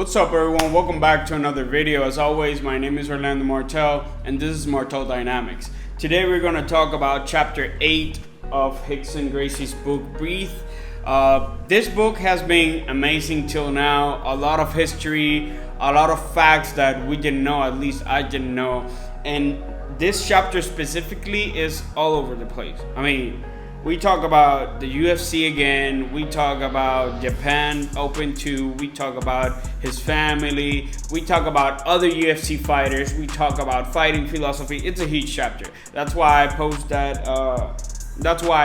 What's up, everyone? Welcome back to another video. As always, my name is Orlando Martel and this is Martel Dynamics. Today we're going to talk about chapter 8 of Rickson Gracie's book, Breathe. This book has been amazing till now. A lot of history, a lot of facts that we didn't know, at least I didn't know. And this chapter specifically is all over the place. I mean, we talk about the UFC again, we talk about Japan Open 2, we talk about his family, we talk about other UFC fighters, we talk about fighting philosophy. It's a huge chapter. That's why I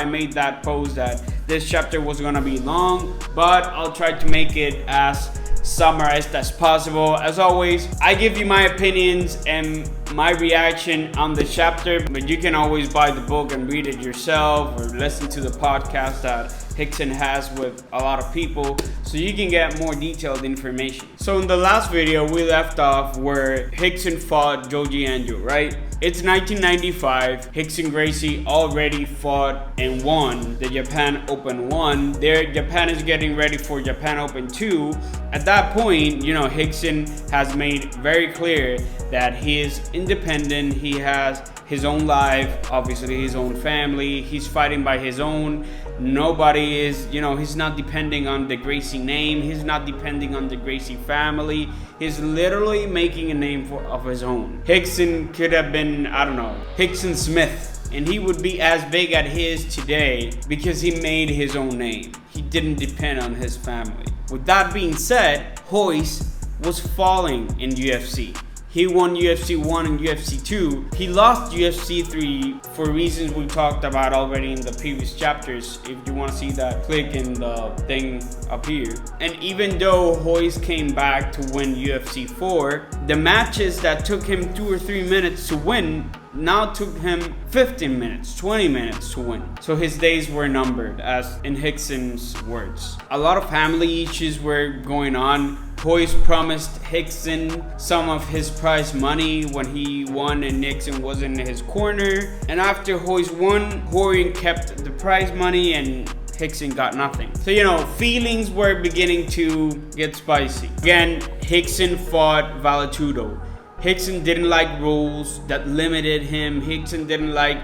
made that post that this chapter was gonna be long, but I'll try to make it as summarized as possible. As always, I give you my opinions and my reaction on the chapter, but you can always buy the book and read it yourself or listen to the podcast that Rickson has with a lot of people so you can get more detailed information. So in the last video we left off where Rickson fought Joji Angel, right? It's 1995. Rickson Gracie already fought and won the Japan Open 1. Japan is getting ready for Japan Open 2. At that point, Rickson has made very clear that he is independent. He has his own life, obviously his own family. He's fighting by his own. Nobody is, he's not depending on the Gracie name. He's not depending on the Gracie family. He's literally making a name of his own. Rickson could have been, Rickson Smith, and he would be as big as he is today because he made his own name. He didn't depend on his family. With that being said, Royce was falling in UFC. He won UFC 1 and UFC 2. He lost UFC 3 for reasons we talked about already in the previous chapters. If you want to see that, click in the thing up here. And even though Royce came back to win UFC 4, the matches that took him 2 or 3 minutes to win now took him 15 minutes, 20 minutes to win. So his days were numbered, as in Rickson's words. A lot of family issues were going on. Royce promised Rickson some of his prize money when he won and Rickson was in his corner. And after Royce won, Rorion kept the prize money and Rickson got nothing. So, feelings were beginning to get spicy. Again, Rickson fought Valetudo. Rickson didn't like rules that limited him. Rickson didn't like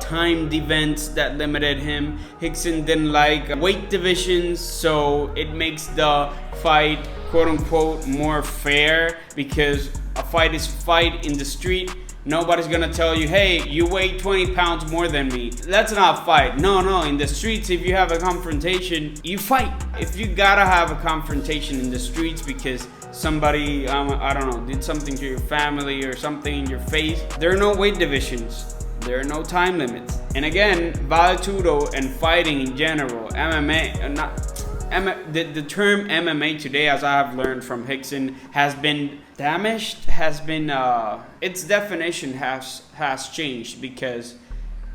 timed events that limited him. Rickson didn't like weight divisions, so it makes the fight quote unquote more fair, because a fight is fight in the street. Nobody's gonna tell you, hey, you weigh 20 pounds more than me. That's not fight. No, in the streets, if you have a confrontation, you fight. If you gotta have a confrontation in the streets because somebody, did something to your family or something in your face, there are no weight divisions. There are no time limits. And again, Valetudo and fighting in general, the term MMA today, as I have learned from Rickson, has been damaged, its definition has changed, because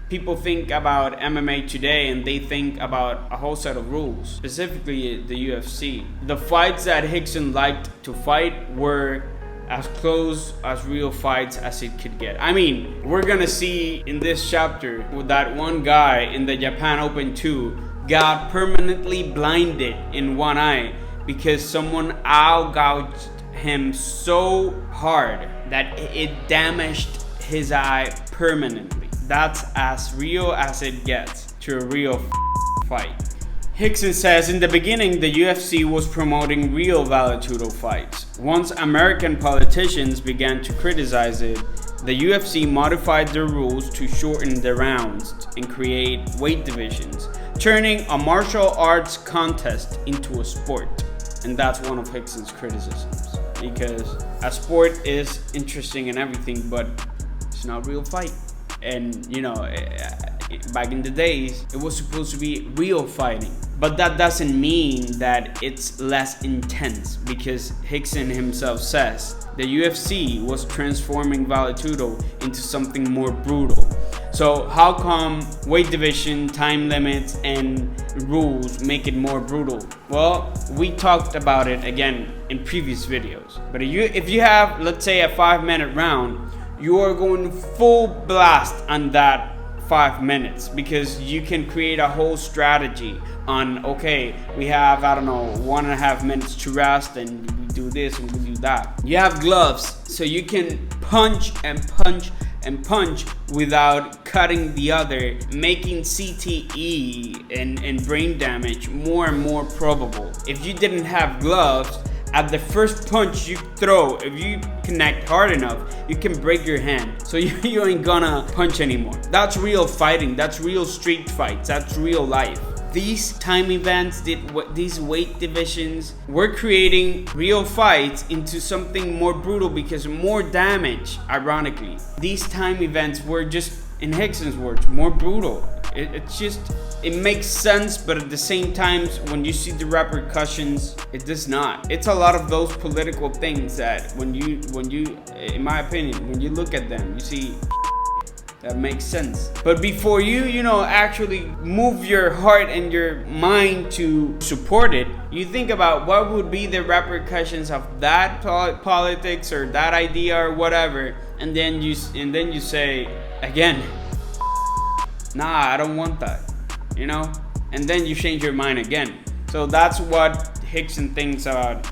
people think about MMA today and they think about a whole set of rules, specifically the UFC. The fights that Rickson liked to fight were as close as real fights as it could get. I mean, we're gonna see in this chapter with that one guy in the Japan Open 2 got permanently blinded in one eye because someone gouged him so hard that it damaged his eye permanently. That's as real as it gets to a real fight. Rickson says in the beginning the UFC was promoting real Valetudo fights. Once American politicians began to criticize it, the UFC modified their rules to shorten the rounds and create weight divisions, turning a martial arts contest into a sport. And that's one of Rickson's criticisms, because a sport is interesting and everything, but it's not a real fight. And back in the days, it was supposed to be real fighting. But that doesn't mean that it's less intense, because Rickson himself says the UFC was transforming Valetudo into something more brutal. So how come weight division, time limits, and rules make it more brutal? Well, we talked about it again in previous videos. But if you have, let's say, a 5-minute round, you are going full blast on that 5 minutes, because you can create a whole strategy on, okay, we have, 1.5 minutes to rest, and we do this and we do that. You have gloves, so you can punch and punch and punch without cutting the other, making CTE and brain damage more and more probable. If you didn't have gloves, at the first punch you throw, if you connect hard enough, you can break your hand. So you ain't gonna punch anymore. That's real fighting. That's real street fights. That's real life. These time events, these weight divisions, we're creating real fights into something more brutal because more damage, ironically. These time events were just, in Rickson's words, more brutal. It makes sense, but at the same time, when you see the repercussions, it does not. It's a lot of those political things that when you, in my opinion, when you look at them, you see that makes sense. But before you actually move your heart and your mind to support it, you think about what would be the repercussions of that politics or that idea or whatever, and then you say again, nah, I don't want that, and then you change your mind again. So that's what Rickson thinks about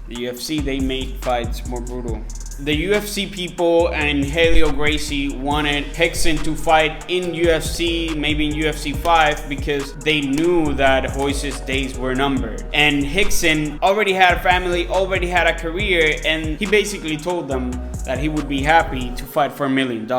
the UFC. They make fights more brutal. The UFC people and Helio Gracie wanted Rickson to fight in UFC, maybe in UFC 5, because they knew that Royce's days were numbered. And Rickson already had a family, already had a career, and he basically told them that he would be happy to fight for $1 million.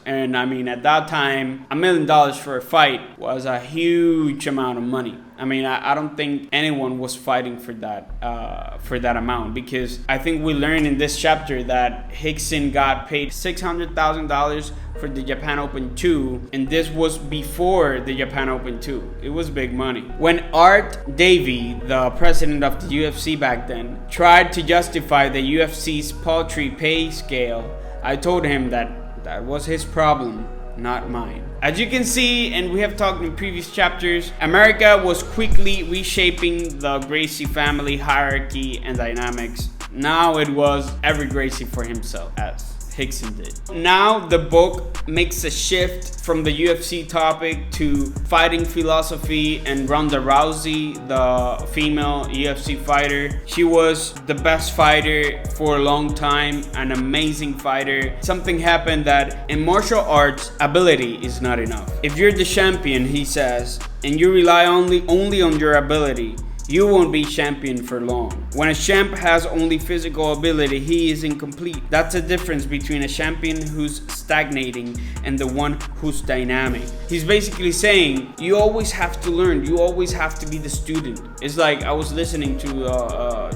And I mean, at that time, $1 million for a fight was a huge amount of money. I mean, I don't think anyone was fighting for that amount, because I think we learned in this chapter that Rickson got paid $600,000 for the Japan Open 2, and this was before the Japan Open 2. It was big money. When Art Davie, the president of the UFC back then, tried to justify the UFC's paltry pay scale, I told him that was his problem, not mine. As you can see, and we have talked in previous chapters, America was quickly reshaping the Gracie family hierarchy and dynamics. Now it was every Gracie for himself, as Rickson did. Now the book makes a shift from the UFC topic to fighting philosophy and Ronda Rousey, the female UFC fighter. She was the best fighter for a long time, an amazing fighter. Something happened that in martial arts, ability is not enough. If you're the champion, he says, and you rely only on your ability, you won't be champion for long. When a champ has only physical ability, he is incomplete. That's the difference between a champion who's stagnating and the one who's dynamic. He's basically saying, you always have to learn. You always have to be the student. It's like, I was listening to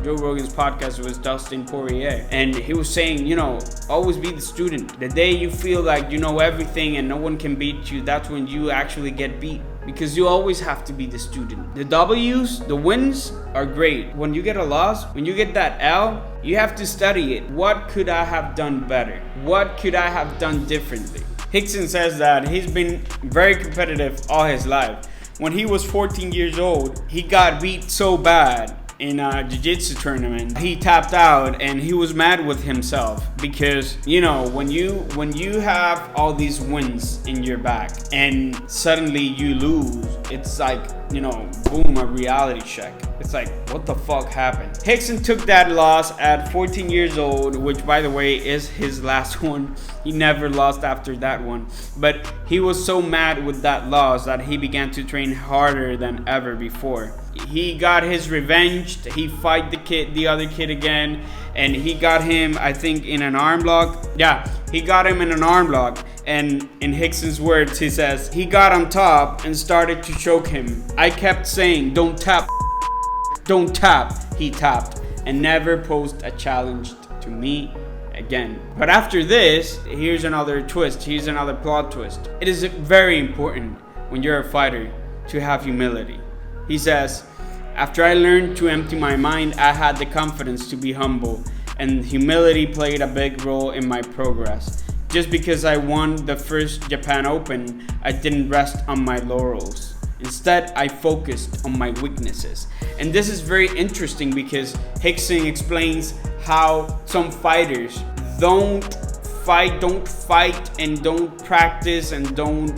Joe Rogan's podcast with Dustin Poirier, and he was saying, always be the student. The day you feel like you know everything and no one can beat you, that's when you actually get beat. Because you always have to be the student. The W's, the wins are great. When you get a loss, when you get that L, you have to study it. What could I have done better? What could I have done differently? Rickson says that he's been very competitive all his life. When he was 14 years old, he got beat so bad in a jiu-jitsu tournament, he tapped out and he was mad with himself because when you have all these wins in your back and suddenly you lose, it's like boom, a reality check. It's like, what the fuck happened? Rickson took that loss at 14 years old, which by the way is his last one. He never lost after that one, but he was so mad with that loss that he began to train harder than ever before. He got his revenge. He fight the other kid again, and he got him, I think, in an arm lock. Yeah, he got him in an arm lock, and in Rickson's words, he says, he got on top and started to choke him. I kept saying, don't tap, don't tap. He tapped and never posed a challenge to me again. But after this, here's another twist. Here's another plot twist. It is very important when you're a fighter to have humility. He says, after I learned to empty my mind, I had the confidence to be humble, and humility played a big role in my progress. Just because I won the first Japan Open, I didn't rest on my laurels. Instead, I focused on my weaknesses. And this is very interesting because Rickson explains how some fighters don't fight and don't practice and don't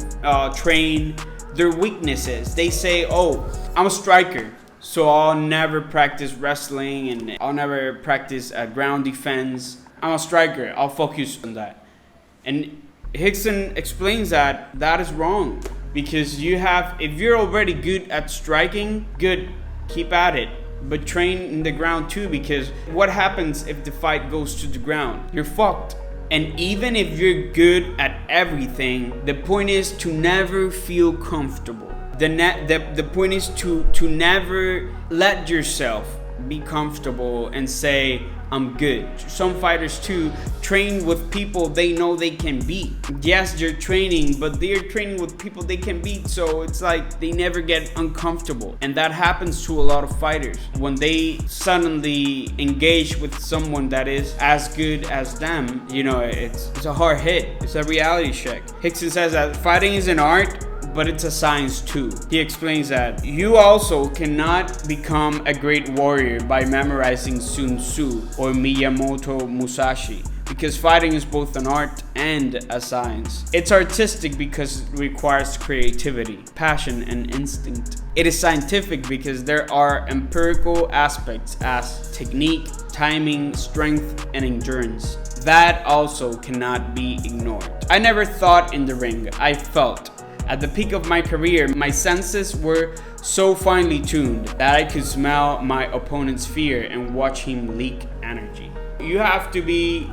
train their weaknesses. They say, oh, I'm a striker. so I'll never practice wrestling and I'll never practice ground defense. I'm a striker. I'll focus on that. And Rickson explains that that is wrong, because if you're already good at striking, good, keep at it. But train in the ground too, because what happens if the fight goes to the ground? You're fucked. And even if you're good at everything, the point is to never feel comfortable. The point is to never let yourself be comfortable and say, I'm good. Some fighters too train with people they know they can beat. Yes, they're training, but they're training with people they can beat, so it's like they never get uncomfortable. And that happens to a lot of fighters. When they suddenly engage with someone that is as good as them, it's a hard hit. It's a reality check. Rickson says that fighting is an art, but it's a science too. He explains that you also cannot become a great warrior by memorizing Sun Tzu or Miyamoto Musashi, because fighting is both an art and a science. It's artistic because it requires creativity, passion, and instinct. It is scientific because there are empirical aspects as technique, timing, strength, and endurance. That also cannot be ignored. I never thought in the ring, I felt. At the peak of my career, my senses were so finely tuned that I could smell my opponent's fear and watch him leak energy. You have to be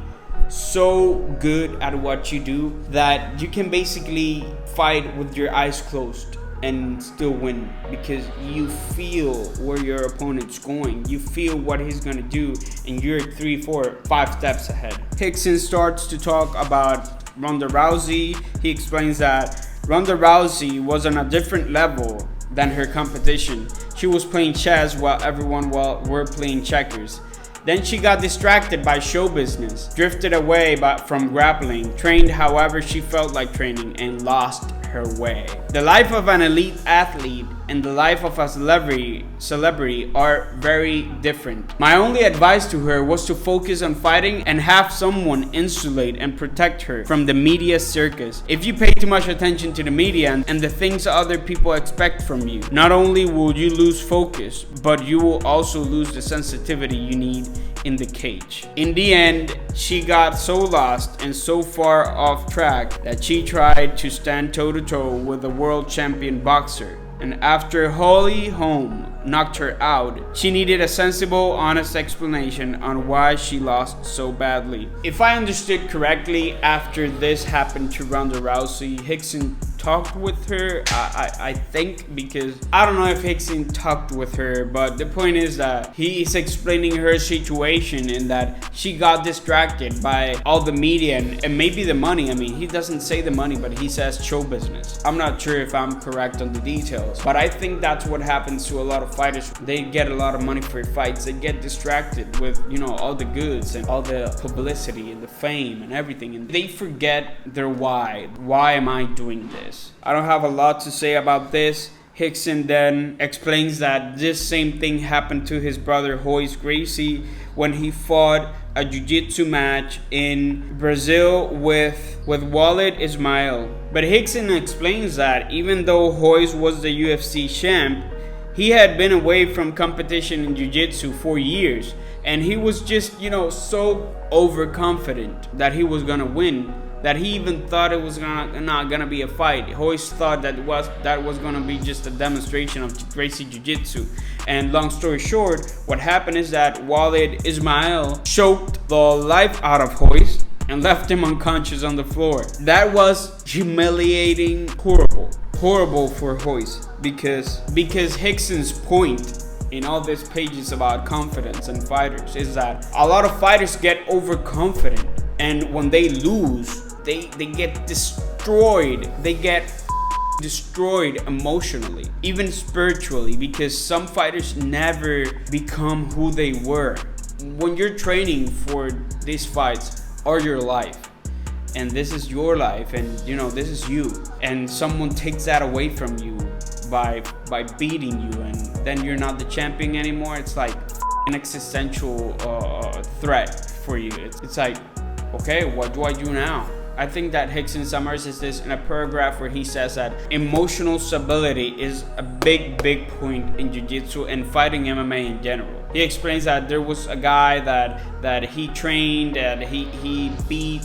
so good at what you do that you can basically fight with your eyes closed and still win, because you feel where your opponent's going. You feel what he's gonna do, and you're 3, 4, 5 steps ahead. Rickson starts to talk about Ronda Rousey. He explains that Ronda Rousey was on a different level than her competition. She was playing chess while everyone were playing checkers. Then she got distracted by show business, drifted away from grappling, trained however she felt like training, and lost her way. The life of an elite athlete and the life of a celebrity are very different. My only advice to her was to focus on fighting and have someone insulate and protect her from the media circus. If you pay too much attention to the media and the things other people expect from you, not only will you lose focus, but you will also lose the sensitivity you need in the cage. In the end, she got so lost and so far off track that she tried to stand toe-to-toe with a world champion boxer. And after Holly Holm knocked her out, she needed a sensible, honest explanation on why she lost so badly. If I understood correctly, after this happened to Ronda Rousey, Rickson talked with her, I think, because I don't know if Rickson talked with her, but the point is that he is explaining her situation and that she got distracted by all the media and maybe the money. I mean, he doesn't say the money, but he says show business. I'm not sure if I'm correct on the details, but I think that's what happens to a lot of fighters. They get a lot of money for fights. They get distracted with, all the goods and all the publicity and the fame and everything, and they forget their why. Why am I doing this? I don't have a lot to say about this. Rickson then explains that this same thing happened to his brother Royce Gracie when he fought a jiu-jitsu match in Brazil with Walid Ismail. But Rickson explains that even though Royce was the UFC champ, he had been away from competition in jiu-jitsu for years, and he was just, so overconfident that he was gonna win that he even thought it was not gonna be a fight. He always thought that was gonna be just a demonstration of Gracie Jiu Jitsu. And long story short, what happened is that Walid Ismail choked the life out of Royce and left him unconscious on the floor. That was humiliating, horrible for Royce, because Rickson's point in all these pages about confidence and fighters is that a lot of fighters get overconfident, and when they lose, they get destroyed. They get destroyed emotionally, even spiritually, because some fighters never become who they were. When you're training for these fights all your life, and this is your life, and this is you, and someone takes that away from you by beating you, and then you're not the champion anymore, it's like an existential threat for you. It's like, okay, what do I do now? I think that Rickson summarizes this in a paragraph where he says that emotional stability is a big point in jiu-jitsu and fighting MMA in general. He explains that there was a guy that he trained, and he beat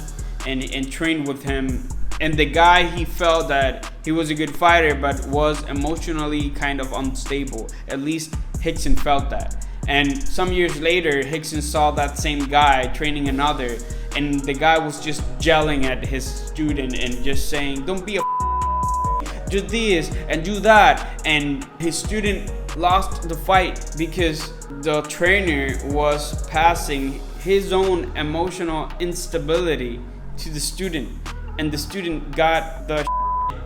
and trained with him, and the guy, he felt that he was a good fighter but was emotionally kind of unstable. At least Rickson felt that. And some years later, Rickson saw that same guy training another, and the guy was just yelling at his student and just saying, don't be a do this and do that. And his student lost the fight because the trainer was passing his own emotional instability to the student, and the student got the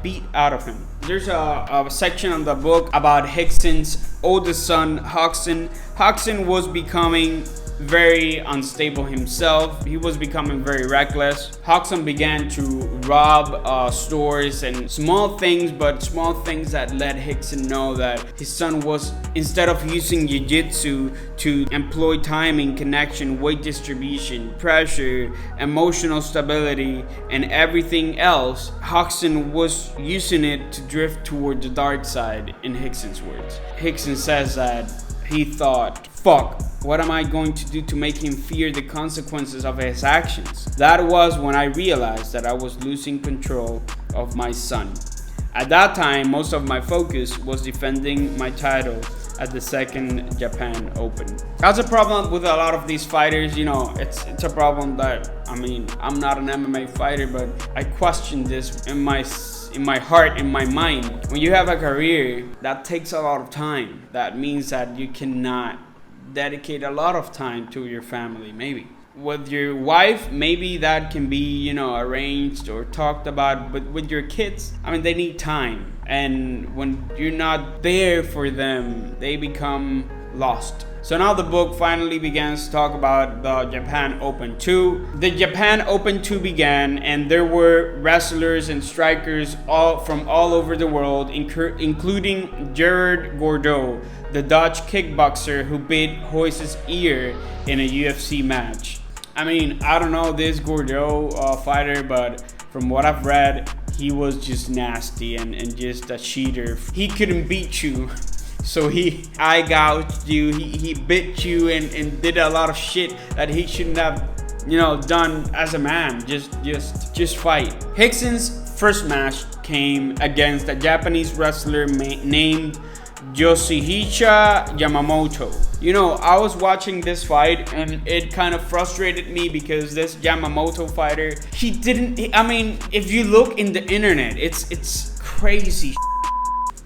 beat out of him. There's a section on the book about Rickson's oldest son, Rickson. Rickson was becoming very unstable himself. He was becoming very reckless. Rickson began to rob stores and small things that let Rickson know that his son was, instead of using jiu-jitsu to employ timing, connection, weight distribution, pressure, emotional stability, and everything else, Rickson was using it to drift toward the dark side, in Rickson's words. Rickson says that he thought, fuck, what am I going to do to make him fear the consequences of his actions? That was when I realized that I was losing control of my son. At that time, most of my focus was defending my title at the second Japan Open. That's a problem with a lot of these fighters. You know, it's a problem that, I mean, I'm not an MMA fighter, but I question this in my heart, in my mind. When you have a career, that takes a lot of time. That means that you cannot dedicate a lot of time to your family. Maybe with your wife, maybe that can be, you know, arranged or talked about, but with your kids, I mean, they need time, and when you're not there for them, they become lost. So now the book finally begins to talk about the Japan Open 2. The Japan Open 2 began, and there were wrestlers and strikers from all over the world, including Gerard Gordeau, the Dutch kickboxer who bit Royce's ear in a UFC match. I mean, I don't know this Gordeau fighter, but from what I've read, he was just nasty and just a cheater. He couldn't beat you, so he eye gouged you, he bit you and did a lot of shit that he shouldn't have, you know, done as a man. Just fight. Rickson's first match came against a Japanese wrestler named Yoshihisa Yamamoto. You know, I was watching this fight and it kind of frustrated me because this Yamamoto fighter, I mean, if you look in the internet, it's crazy.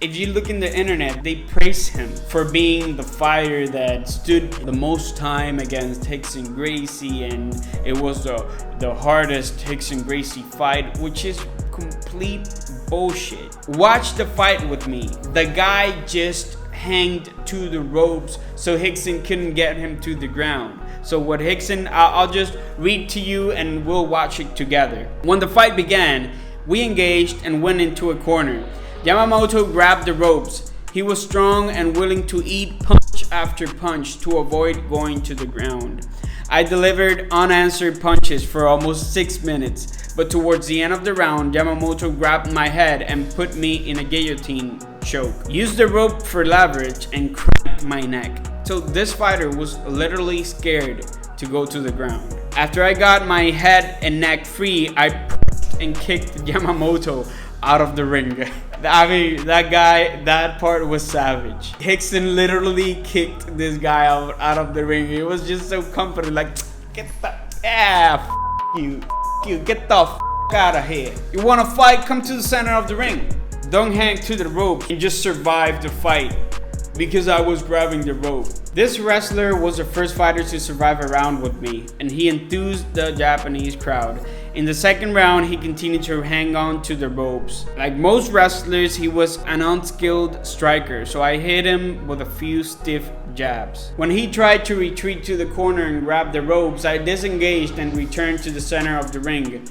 If you look in the internet, they praise him for being the fighter that stood the most time against Rickson Gracie, and it was the hardest Rickson Gracie fight, which is complete bullshit. Watch the fight with me. The guy just hanged to the ropes so Rickson couldn't get him to the ground. So what Rickson, I'll just read to you and we'll watch it together. When the fight began, we engaged and went into a corner. Yamamoto grabbed the ropes. He was strong and willing to eat punch after punch to avoid going to the ground. I delivered unanswered punches for almost 6 minutes, but towards the end of the round, Yamamoto grabbed my head and put me in a guillotine choke. Used the rope for leverage and cracked my neck. So this fighter was literally scared to go to the ground. After I got my head and neck free, I pushed and kicked Yamamoto out of the ring. I mean, that guy, that part was savage. Rickson literally kicked this guy out of the ring. He was just so confident, like, get the, you, get the out of here. You wanna fight? Come to the center of the ring. Don't hang to the rope and just survive the fight because I was grabbing the rope. This wrestler was the first fighter to survive a round with me, and he enthused the Japanese crowd. In the second round, he continued to hang on to the ropes. Like most wrestlers, he was an unskilled striker, so I hit him with a few stiff jabs. When he tried to retreat to the corner and grab the ropes, I disengaged and returned to the center of the ring.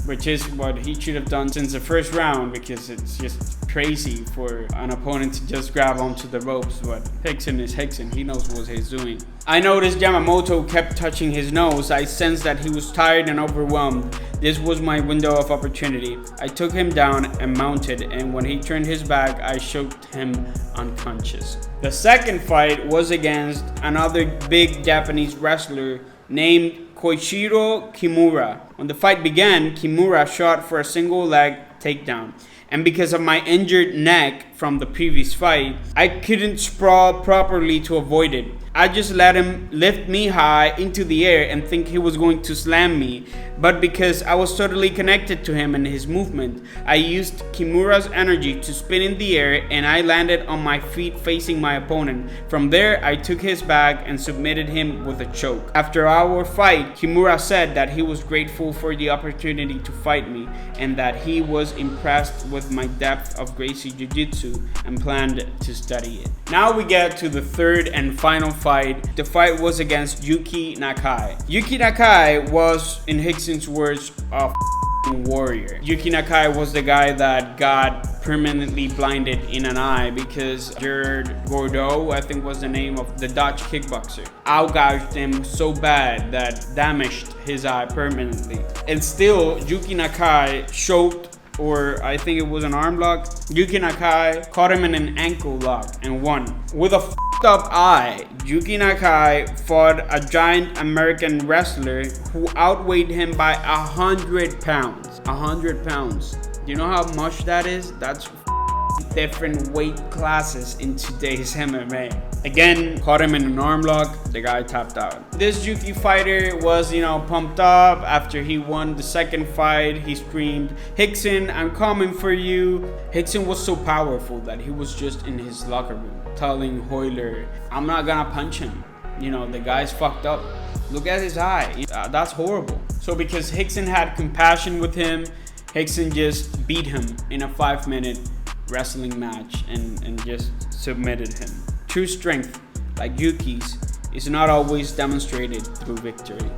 which is what he should have done since the first round, because it's just crazy for an opponent to just grab onto the ropes. But Rickson is Rickson, he knows what he's doing. I noticed Yamamoto kept touching his nose. I sensed that he was tired and overwhelmed. This was my window of opportunity. I took him down and mounted, and when he turned his back, I choked him unconscious. The second fight was against another big Japanese wrestler named Koichiro Kimura. When the fight began, Kimura shot for a single leg takedown, and because of my injured neck from the previous fight, I couldn't sprawl properly to avoid it. I just let him lift me high into the air and think he was going to slam me, but because I was totally connected to him and his movement, I used Kimura's energy to spin in the air, and I landed on my feet facing my opponent. From there, I took his back and submitted him with a choke. After our fight, Kimura said that he was grateful for the opportunity to fight me, and that he was impressed with my depth of Gracie Jiu Jitsu and planned to study it. Now we get to the third and final fight. The fight was against Yuki Nakai. Yuki Nakai was, in Rickson's words, a warrior. Yuki Nakai was the guy that got permanently blinded in an eye because Gerard Gordeau, I think was the name of the Dutch kickboxer, outgouged him so bad that damaged his eye permanently. And still, Yuki Nakai choked, or I think it was an arm lock. Yuki Nakai caught him in an ankle lock and won. With a f***ed up eye, Yuki Nakai fought a giant American wrestler who outweighed him by 100 pounds. 100 pounds. Do you know how much that is? That's different weight classes in today's MMA. Again, caught him in an arm lock, the guy tapped out. This Yuki fighter was, pumped up. After he won the second fight, he screamed, "Rickson, I'm coming for you." Rickson was so powerful that he was just in his locker room telling Royler, "I'm not gonna punch him. The guy's fucked up. Look at his eye. That's horrible." So because Rickson had compassion with him, Rickson just beat him in a 5-minute wrestling match and just submitted him. True strength, like Yuki's, is not always demonstrated through victory.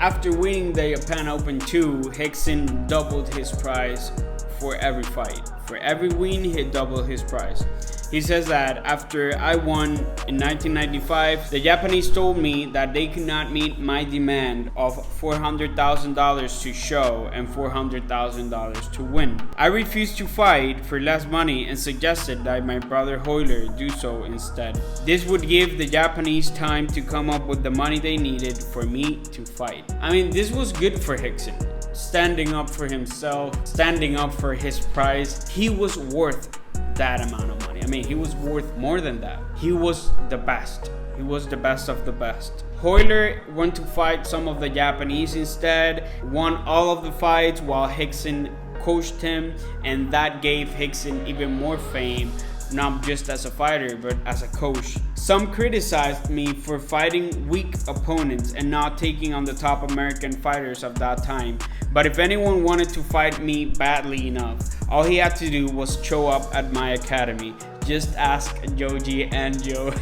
After winning the Japan Open 2, Rickson doubled his prize for every fight. For every win, he doubled his prize. He says that after I won in 1995, the Japanese told me that they could not meet my demand of $400,000 to show and $400,000 to win. I refused to fight for less money and suggested that my brother Royler do so instead. This would give the Japanese time to come up with the money they needed for me to fight. I mean, this was good for Rickson. Standing up for himself, standing up for his prize. He was worth that amount of money. I mean, he was worth more than that. He was the best. He was the best of the best. Royler went to fight some of the Japanese instead, won all of the fights while Rickson coached him, and that gave Rickson even more fame, not just as a fighter, but as a coach. Some criticized me for fighting weak opponents and not taking on the top American fighters of that time. But if anyone wanted to fight me badly enough, all he had to do was show up at my academy. Just ask Joji and Joe.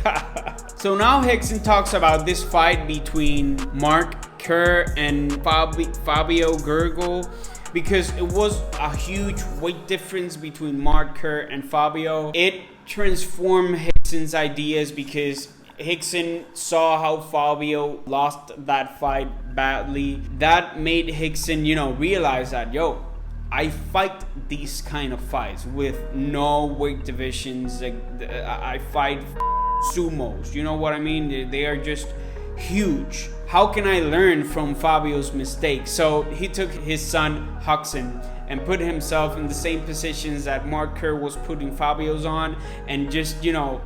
So now Rickson talks about this fight between Mark Kerr and Fabio Gurgel, because it was a huge weight difference between Mark Kerr and Fabio. It transformed Rickson's ideas because Rickson saw how Fabio lost that fight badly. That made Rickson, realize that, I fight these kind of fights with no weight divisions. I fight sumos. You know what I mean? They are just huge. How can I learn from Fabio's mistakes? So he took his son Rickson and put himself in the same positions that Mark Kerr was putting Fabio's on, and just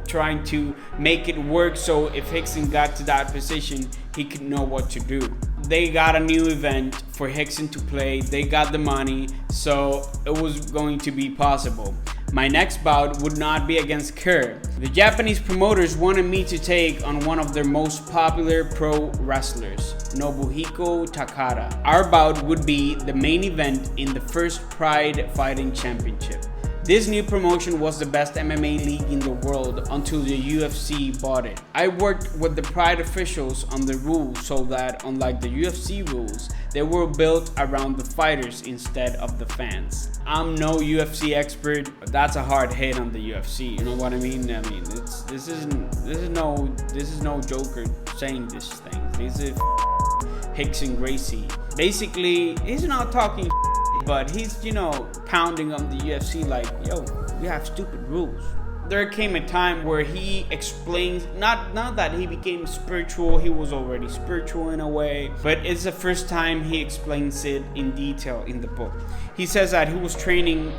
trying to make it work, so if Rickson got to that position, he could know what to do. They got a new event for Rickson to play. They got the money, so it was going to be possible. My next bout would not be against Kerr. The Japanese promoters wanted me to take on one of their most popular pro wrestlers, Nobuhiko Takada. Our bout would be the main event in the first Pride Fighting Championship. This new promotion was the best MMA league in the world until the UFC bought it. I worked with the Pride officials on the rules so that, unlike the UFC rules, They were built around the fighters instead of the fans. I'm no UFC expert, but that's a hard hit on the UFC. You know what I mean? This is no Joker saying this thing. This is Rickson Gracie. Basically, he's not talking, but he's, pounding on the UFC like, yo, we have stupid rules. There came a time where he explains, not that he became spiritual, he was already spiritual in a way, but it's the first time he explains it in detail in the book. He says that he was training,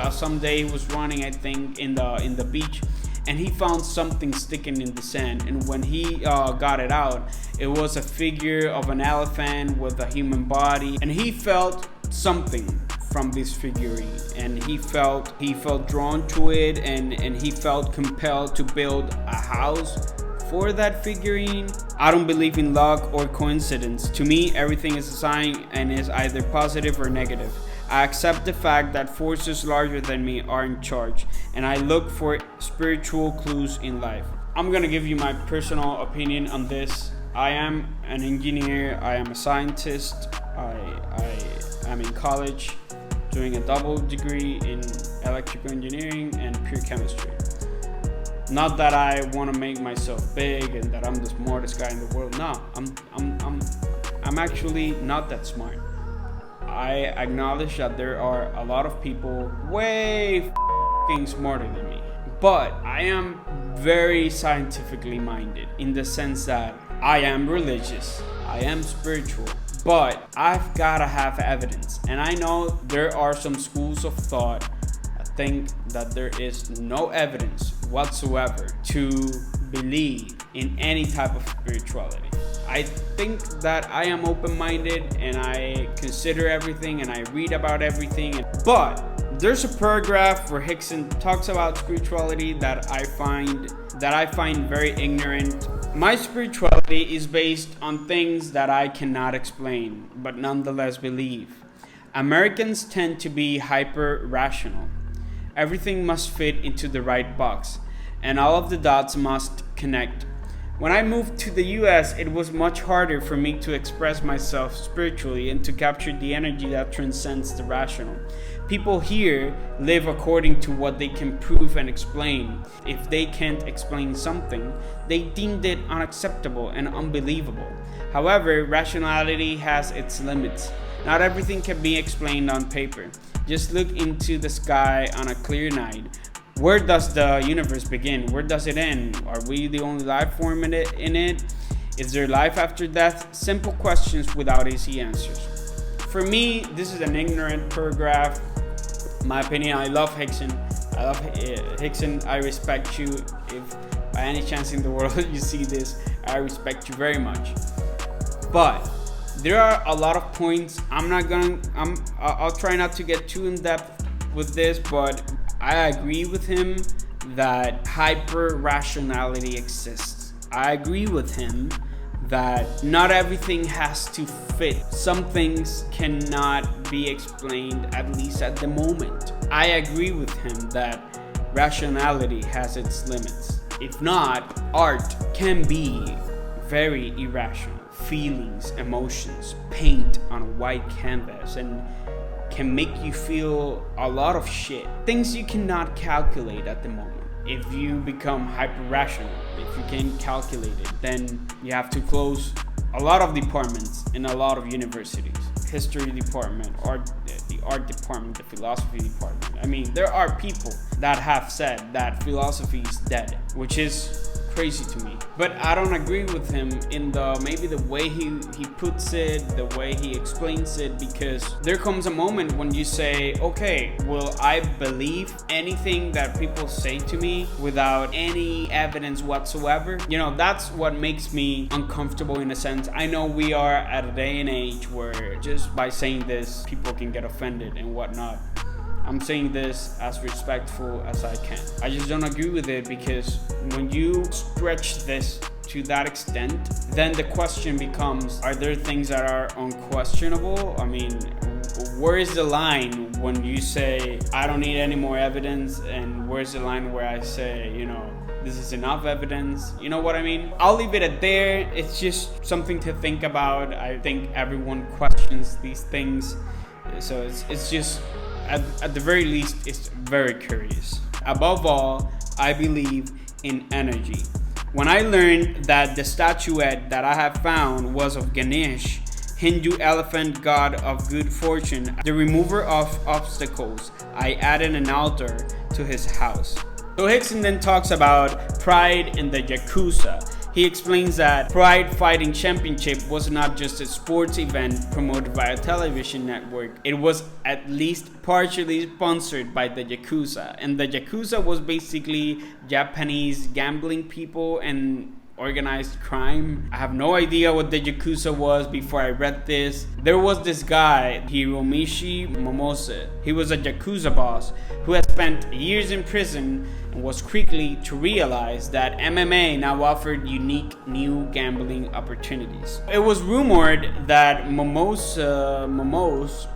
someday he was running, I think, in the beach, and he found something sticking in the sand, and when he got it out, it was a figure of an elephant with a human body, and he felt something from this figurine, and he felt drawn to it, and he felt compelled to build a house for that figurine. I don't believe in luck or coincidence. To me, everything is a sign and is either positive or negative. I accept the fact that forces larger than me are in charge, and I look for spiritual clues in life. I'm gonna give you my personal opinion on this. I am an engineer, I am a scientist, I'm in college doing a double degree in electrical engineering and pure chemistry. Not that I want to make myself big and that I'm the smartest guy in the world. No, I'm actually not that smart. I acknowledge that there are a lot of people way smarter than me, but I am very scientifically minded in the sense that I am religious, I am spiritual, but I've gotta have evidence. And I know there are some schools of thought that think that there is no evidence whatsoever to believe in any type of spirituality. I think that I am open-minded and I consider everything and I read about everything. But there's a paragraph where Rickson talks about spirituality that I find very ignorant. My spirituality is based on things that I cannot explain, but nonetheless believe. Americans tend to be hyper-rational. Everything must fit into the right box, and all of the dots must connect. When I moved to the US, it was much harder for me to express myself spiritually and to capture the energy that transcends the rational. People here live according to what they can prove and explain. If they can't explain something, they deemed it unacceptable and unbelievable. However, rationality has its limits. Not everything can be explained on paper. Just look into the sky on a clear night. Where does the universe begin? Where does it end? Are we the only life form in it? Is there life after death? Simple questions without easy answers. For me, this is an ignorant paragraph. My opinion, I love Rickson. Rickson, I respect you. If by any chance in the world you see this, I respect you very much. But there are a lot of points. I'll try not to get too in depth with this, but I agree with him that hyper-rationality exists. I agree with him that not everything has to fit. Some things cannot be explained, at least at the moment. I agree with him that rationality has its limits. If not, art can be very irrational. Feelings, emotions, paint on a white canvas, and can make you feel a lot of shit. Things you cannot calculate at the moment. If you become hyper-rational, if you can calculate it, then you have to close a lot of departments in a lot of universities. History department, the art department, the philosophy department. I mean, there are people that have said that philosophy is dead, which is crazy to me. But I don't agree with him in maybe the way he puts it, the way he explains it, because there comes a moment when you say, okay, will I believe anything that people say to me without any evidence whatsoever? That's what makes me uncomfortable in a sense. I know we are at a day and age where just by saying this, people can get offended and whatnot. I'm saying this as respectful as I can. I just don't agree with it, because when you stretch this to that extent, then the question becomes, are there things that are unquestionable? I mean, where is the line when you say, I don't need any more evidence, and where's the line where I say, this is enough evidence? You know what I mean? I'll leave it at there. It's just something to think about. I think everyone questions these things. So it's just, at the very least, it's very curious. Above all, I believe in energy. When I learned that the statuette that I have found was of Ganesh, Hindu elephant god of good fortune, the remover of obstacles, I added an altar to his house. So Rickson then talks about pride in the Yakuza. He explains that Pride Fighting Championship was not just a sports event promoted by a television network. It was at least partially sponsored by the Yakuza. And the Yakuza was basically Japanese gambling people and organized crime. I have no idea what the Yakuza was before I read this. There was this guy, Hiromishi Momose. He was a Yakuza boss who had spent years in prison and was quickly to realize that MMA now offered unique new gambling opportunities. It was rumored that Momose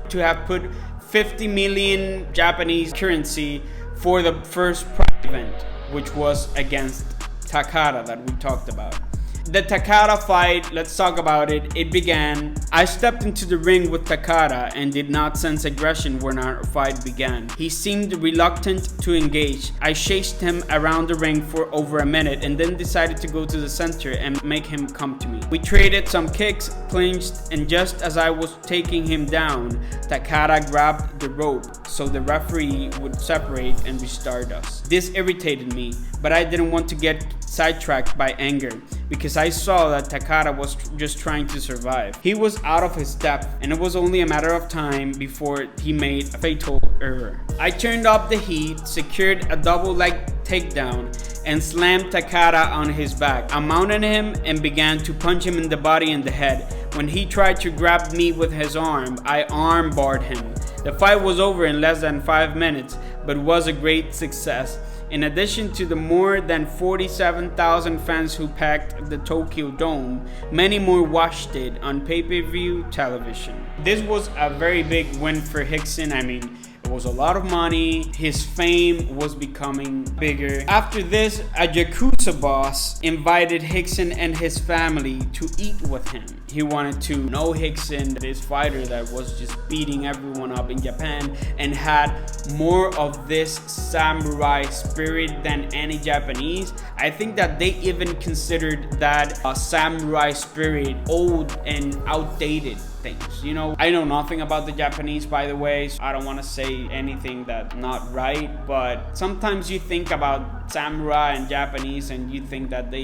to have put 50 million Japanese currency for the first Pride event, which was against Takada that we talked about. The Takada fight, let's talk about it. It began. I stepped into the ring with Takada and did not sense aggression when our fight began. He seemed reluctant to engage. I chased him around the ring for over a minute and then decided to go to the center and make him come to me. We traded some kicks, clinched, and just as I was taking him down, Takada grabbed the rope so the referee would separate and restart us. This irritated me, but I didn't want to get sidetracked by anger because I saw that Takada was just trying to survive. He was out of his depth and it was only a matter of time before he made a fatal error. I turned up the heat, secured a double leg takedown, and slammed Takada on his back. I mounted him and began to punch him in the body and the head. When he tried to grab me with his arm, I arm barred him. The fight was over in less than 5 minutes, but was a great success. In addition to the more than 47,000 fans who packed the Tokyo Dome, many more watched it on pay-per-view television. This was a very big win for Rickson. I mean, it was a lot of money. His fame was becoming bigger. After this, a Yakuza boss invited Rickson and his family to eat with him. He wanted to know Rickson, this fighter that was just beating everyone up in Japan and had more of this samurai spirit than any Japanese. I think that they even considered that samurai spirit old and outdated things. I know nothing about the Japanese, by the way, so I don't want to say anything that's not right, but sometimes you think about samurai and Japanese and you think that they,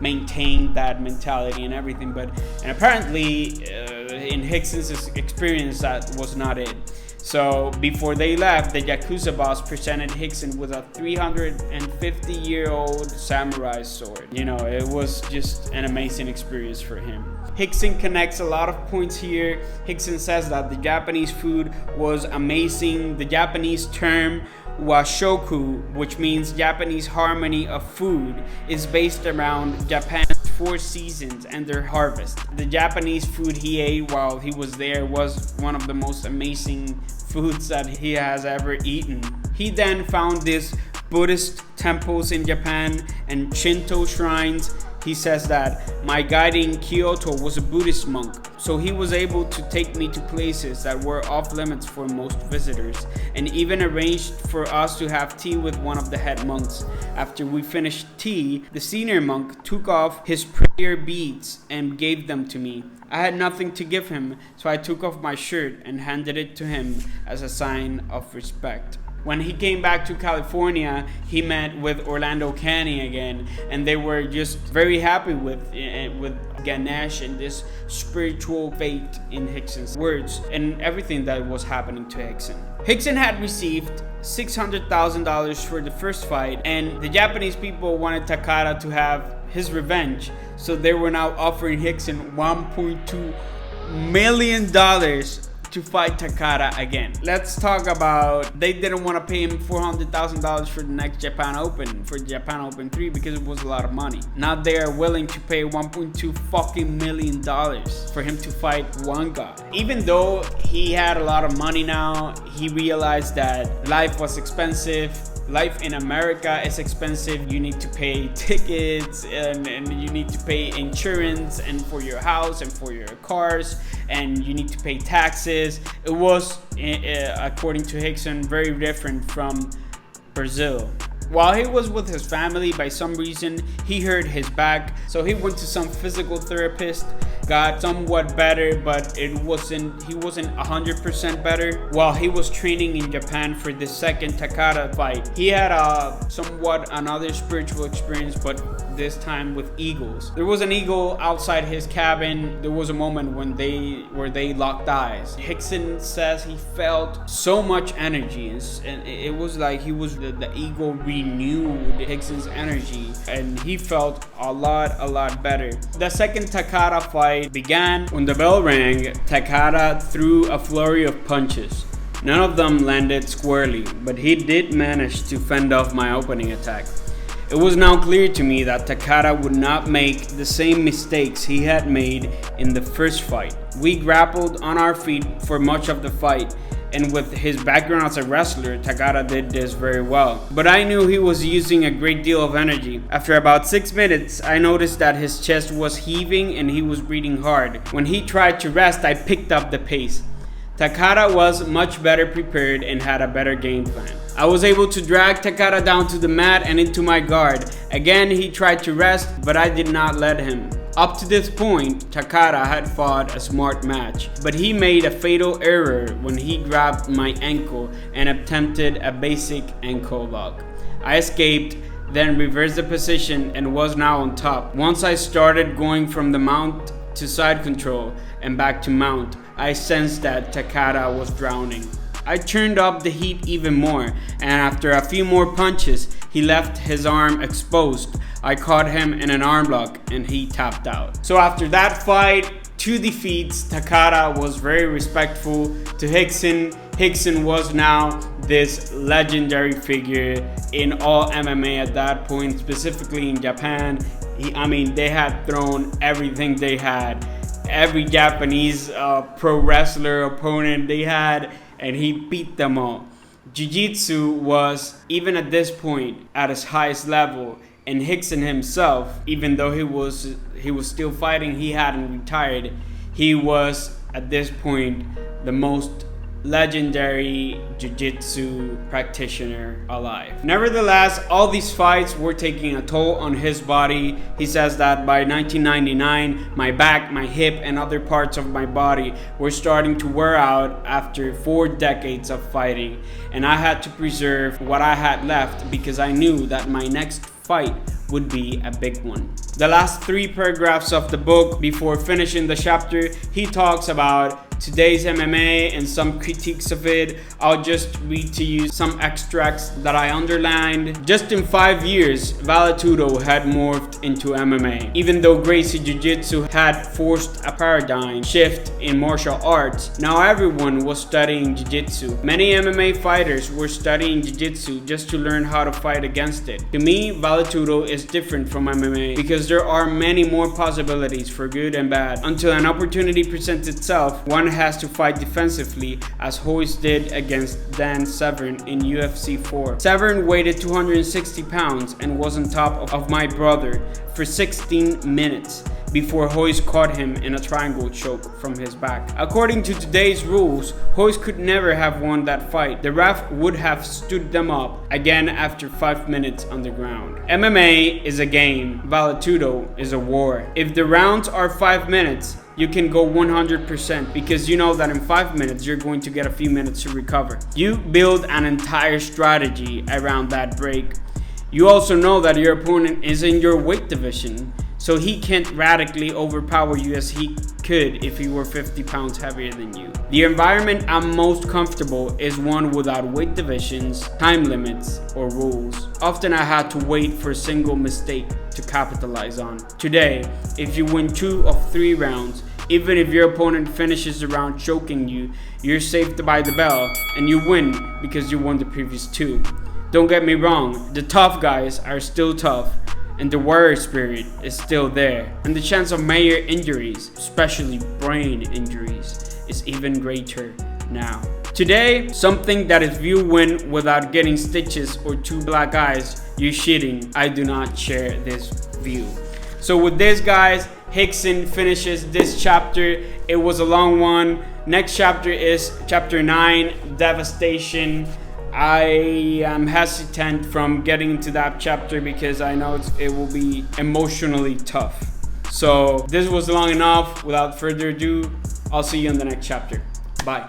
maintain that mentality and everything, and apparently in Rickson's experience that was not it. So before they left, the Yakuza boss presented Rickson with a 350-year-old samurai sword. It was just an amazing experience for him. Rickson connects a lot of points here. Rickson says that the Japanese food was amazing. The Japanese term washoku, which means Japanese harmony of food, is based around Japan's 4 seasons and their harvest. The Japanese food he ate while he was there was one of the most amazing foods that he has ever eaten. He then found these Buddhist temples in Japan and Shinto shrines. He says that my guide in Kyoto was a Buddhist monk, so he was able to take me to places that were off limits for most visitors, and even arranged for us to have tea with one of the head monks. After we finished tea, the senior monk took off his prayer beads and gave them to me. I had nothing to give him, so I took off my shirt and handed it to him as a sign of respect. When he came back to California, he met with Orlando Canny again, and they were just very happy with Ganesh and this spiritual fate in Rickson's words and everything that was happening to Rickson. Rickson had received $600,000 for the first fight, and the Japanese people wanted Takada to have his revenge, so they were now offering Rickson $1.2 million to fight Takada again. Let's talk about, they didn't want to pay him $400,000 for the next Japan Open, for Japan Open 3, because it was a lot of money. Now they are willing to pay $1.2 fucking million for him to fight one guy. Even though he had a lot of money now, he realized that life was expensive. Life in America is expensive. You need to pay tickets and you need to pay insurance and for your house and for your cars, and you need to pay taxes. It was, according to Rickson, very different from Brazil. While he was with his family, by some reason, he hurt his back. So he went to some physical therapist, got somewhat better, but he wasn't 100% better. While he was training in Japan for the second Takada fight, he had somewhat another spiritual experience, but this time with eagles. There was an eagle outside his cabin. There was a moment where they locked eyes. Rickson says he felt so much energy, and it was like he was the eagle renewed Rickson's energy, and he felt a lot better. The second Takada fight began. When the bell rang, Takada threw a flurry of punches. None of them landed squarely, but he did manage to fend off my opening attack. It was now clear to me that Takada would not make the same mistakes he had made in the first fight. We grappled on our feet for much of the fight, and with his background as a wrestler, Takada did this very well. But I knew he was using a great deal of energy. After about 6 minutes, I noticed that his chest was heaving and he was breathing hard. When he tried to rest, I picked up the pace. Takada was much better prepared and had a better game plan. I was able to drag Takada down to the mat and into my guard. Again, he tried to rest, but I did not let him. Up to this point, Takada had fought a smart match, but he made a fatal error when he grabbed my ankle and attempted a basic ankle lock. I escaped, then reversed the position and was now on top. Once I started going from the mount to side control and back to mount, I sensed that Takada was drowning. I turned up the heat even more, and after a few more punches, he left his arm exposed. I caught him in an arm lock and he tapped out. So after that fight, 2 defeats, Takada was very respectful to Rickson. Rickson was now this legendary figure in all MMA at that point, specifically in Japan. They had thrown everything they had. Every Japanese pro wrestler opponent they had, and he beat them all. Jiu-Jitsu was, even at this point, at its highest level, and Rickson himself, even though he was still fighting, he hadn't retired. He was, at this point, the most legendary jiu-jitsu practitioner alive. Nevertheless, all these fights were taking a toll on his body. He says that by 1999, my back, my hip, and other parts of my body were starting to wear out after 4 decades of fighting, and I had to preserve what I had left because I knew that my next fight would be a big one. The last 3 paragraphs of the book before finishing the chapter, he talks about today's MMA and some critiques of it. I'll just read to you some extracts that I underlined. Just in 5 years, Vale Tudo had morphed into MMA. Even though Gracie Jiu Jitsu had forced a paradigm shift in martial arts, now everyone was studying Jiu Jitsu. Many MMA fighters were studying Jiu Jitsu just to learn how to fight against it. To me, Vale Tudo is different from MMA because there are many more possibilities for good and bad. Until an opportunity presents itself, one has to fight defensively, as Royce did against Dan Severn in UFC 4. Severn weighed 260 pounds and was on top of my brother for 16 minutes before Royce caught him in a triangle choke from his back. According to today's rules, Royce could never have won that fight. The ref would have stood them up again after 5 minutes on the ground. MMA is a game. Vale Tudo is a war. If the rounds are 5 minutes, you can go 100% because you know that in 5 minutes you're going to get a few minutes to recover. You build an entire strategy around that break. You also know that your opponent is in your weight division, so he can't radically overpower you as he could if he were 50 pounds heavier than you. The environment I'm most comfortable is one without weight divisions, time limits, or rules. Often I had to wait for a single mistake to capitalize on. Today, if you win 2 of 3 rounds, Even if your opponent finishes the round choking you, you're safe to buy the bell and you win because you won the previous 2. Don't get me wrong, the tough guys are still tough and the warrior spirit is still there. And the chance of major injuries, especially brain injuries, is even greater now. Today, something that if you win without getting stitches or 2 black eyes, you're cheating. I do not share this view. So with this, guys, Rickson finishes this chapter. It was a long one. Next chapter is chapter 9, Devastation. I am hesitant from getting into that chapter because I know it will be emotionally tough. So this was long enough. Without further ado, I'll see you in the next chapter. Bye.